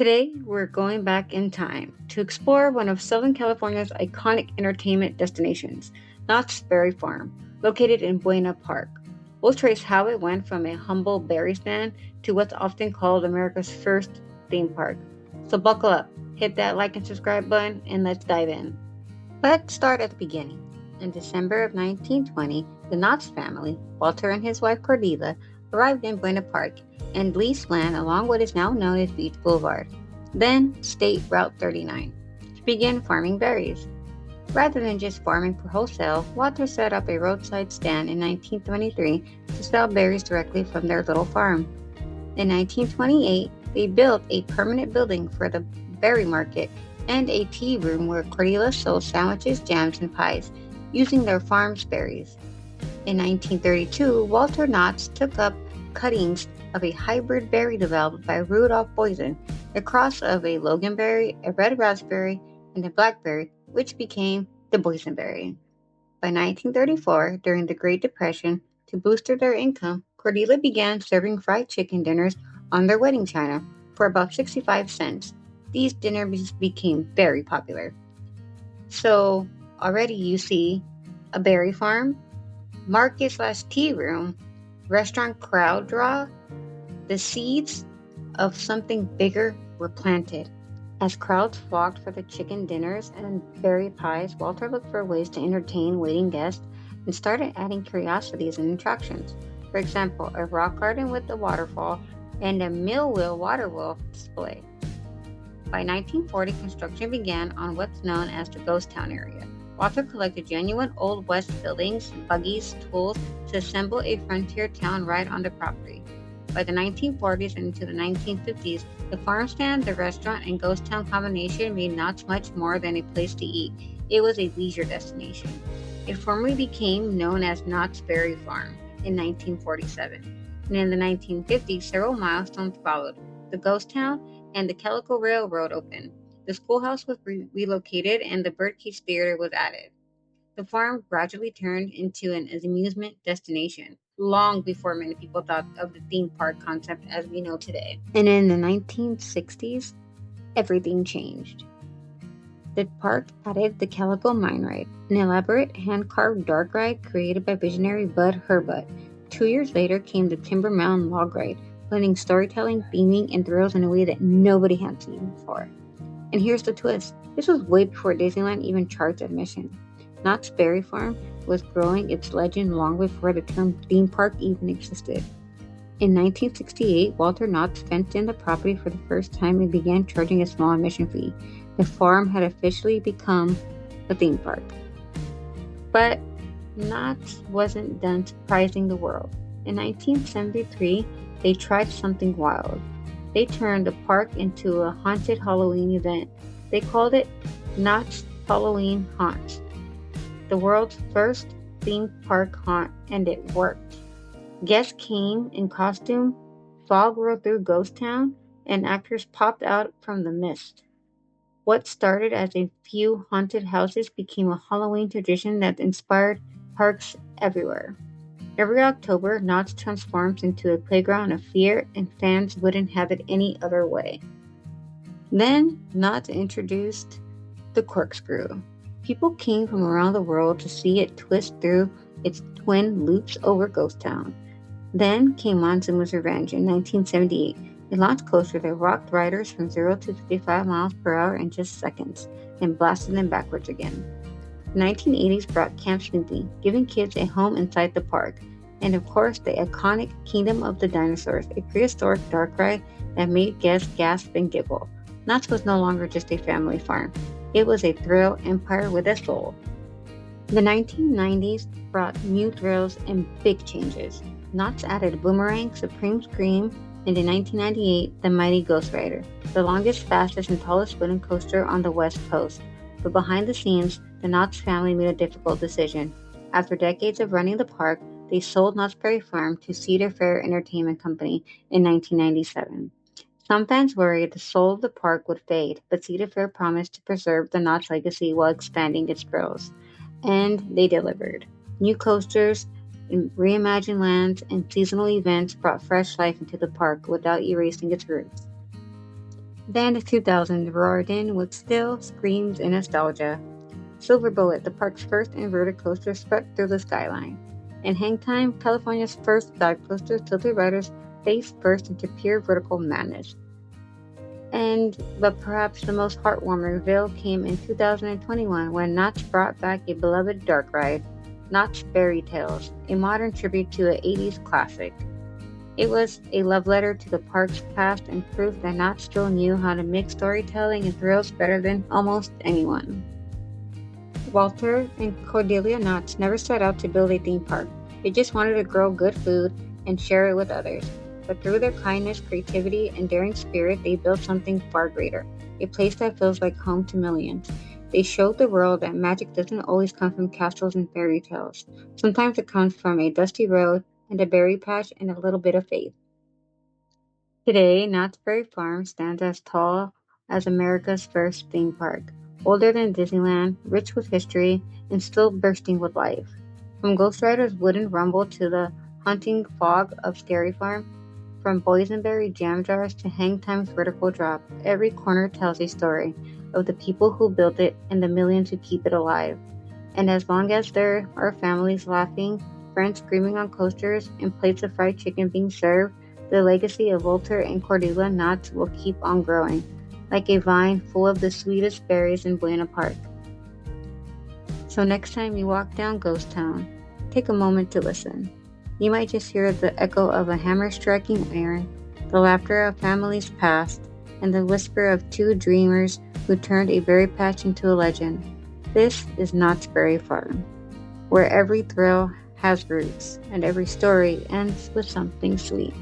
Today, we're going back in time to explore one of Southern California's iconic entertainment destinations, Knott's Berry Farm, located in Buena Park. We'll trace how it went from a humble berry stand to what's often called America's first theme park. So buckle up, hit that like and subscribe button, and let's dive in. Let's start at the beginning. In December of 1920, the Knotts family, Walter and his wife Cordelia, arrived in Buena Park and leased land along what is now known as Beach Boulevard, then State Route 39, to begin farming berries. Rather than just farming for wholesale, Walter set up a roadside stand in 1923 to sell berries directly from their little farm. In 1928, they built a permanent building for the berry market and a tea room where Cordelia sold sandwiches, jams, and pies using their farm's berries. In 1932, Walter Knotts took up cuttings of a hybrid berry developed by Rudolph Boysen, a cross of a loganberry, a red raspberry, and a blackberry, which became the boysenberry. By 1934, during the Great Depression, to boost their income, Cordelia began serving fried chicken dinners on their wedding china for about 65 cents. These dinners became very popular. So, already you see a berry farm, market slash tea room, restaurant crowd draw. The seeds of something bigger were planted. As crowds flocked for the chicken dinners and berry pies, Walter looked for ways to entertain waiting guests and started adding curiosities and attractions. For example, a rock garden with a waterfall and a mill wheel water wheel display. By 1940, construction began on what's known as the Ghost Town area. Walter collected genuine Old West buildings, buggies, tools to assemble a frontier town right on the property. By the 1940s and into the 1950s, the farm stand, the restaurant, and ghost town combination made Knott's much more than a place to eat. It was a leisure destination. It formally became known as Knott's Berry Farm in 1947. And in the 1950s, several milestones followed. The ghost town and the Calico Railroad opened. The schoolhouse was relocated and the Birdcage Theater was added. The farm gradually turned into an amusement destination, long before many people thought of the theme park concept as we know today. And in the 1960s, everything changed. The park added the Calico Mine Ride, an elaborate hand-carved dark ride created by visionary Bud Herbut. 2 years later came the Timber Mountain Log Ride, blending storytelling, theming, and thrills in a way that nobody had seen before. And here's the twist. This was way before Disneyland even charged admission. Knott's Berry Farm was growing its legend long before the term theme park even existed. In 1968, Walter Knotts fenced in the property for the first time and began charging a small admission fee. The farm had officially become a theme park. But Knotts wasn't done surprising the world. In 1973, they tried something wild. They turned the park into a haunted Halloween event. They called it Knott's Halloween Haunt, the world's first theme park haunt, and it worked. Guests came in costume, fog rolled through Ghost Town, and actors popped out from the mist. What started as a few haunted houses became a Halloween tradition that inspired parks everywhere. Every October, Knott's transforms into a playground of fear, and fans wouldn't have it any other way. Then, Knott introduced the corkscrew. People came from around the world to see it twist through its twin loops over Ghost Town. Then came Monzuma's Revenge in 1978, a launch coaster that rocked riders from 0 to 55 miles per hour in just seconds and blasted them backwards again. The 1980s brought Camp Snoopy, giving kids a home inside the park. And of course, the iconic Kingdom of the Dinosaurs, a prehistoric dark ride that made guests gasp and giggle. Knott's was no longer just a family farm. It was a thrill empire with a soul. The 1990s brought new thrills and big changes. Knott's added Boomerang, Supreme Scream, and in 1998, the mighty GhostRider, the longest, fastest, and tallest wooden coaster on the West Coast. But behind the scenes, the Knotts family made a difficult decision. After decades of running the park, they sold Knott's Berry Farm to Cedar Fair Entertainment Company in 1997. Some fans worried the soul of the park would fade, but Cedar Fair promised to preserve the Knotts legacy while expanding its thrills. And they delivered. New coasters, reimagined lands, and seasonal events brought fresh life into the park without erasing its roots. Then the 2000s roared in with still screams and nostalgia. Silver Bullet, the park's first inverted coaster, swept through the skyline. And HangTime, California's first dive coaster, tilted riders face first into pure vertical madness. But perhaps the most heartwarming reveal came in 2021 when Knott's brought back a beloved dark ride, Knott's Fairy Tales, a modern tribute to an 80s classic. It was a love letter to the park's past and proof that Knott still knew how to mix storytelling and thrills better than almost anyone. Walter and Cordelia Knott never set out to build a theme park. They just wanted to grow good food and share it with others. But through their kindness, creativity, and daring spirit, they built something far greater, a place that feels like home to millions. They showed the world that magic doesn't always come from castles and fairy tales. Sometimes it comes from a dusty road and a berry patch and a little bit of faith. Today, Knott's Berry Farm stands as tall as America's first theme park, older than Disneyland, rich with history, and still bursting with life. From GhostRider's wooden rumble to the haunting fog of Scary Farm, from boysenberry jam jars to HangTime's vertical drop, every corner tells a story of the people who built it and the millions who keep it alive. And as long as there are families laughing, friends screaming on coasters, and plates of fried chicken being served, the legacy of Walter and Cordelia Knott will keep on growing, like a vine full of the sweetest berries in Buena Park. So next time you walk down Ghost Town, take a moment to listen. You might just hear the echo of a hammer striking iron, the laughter of families past, and the whisper of two dreamers who turned a berry patch into a legend. This is Knott's Berry Farm, where every thrill has roots and every story ends with something sweet.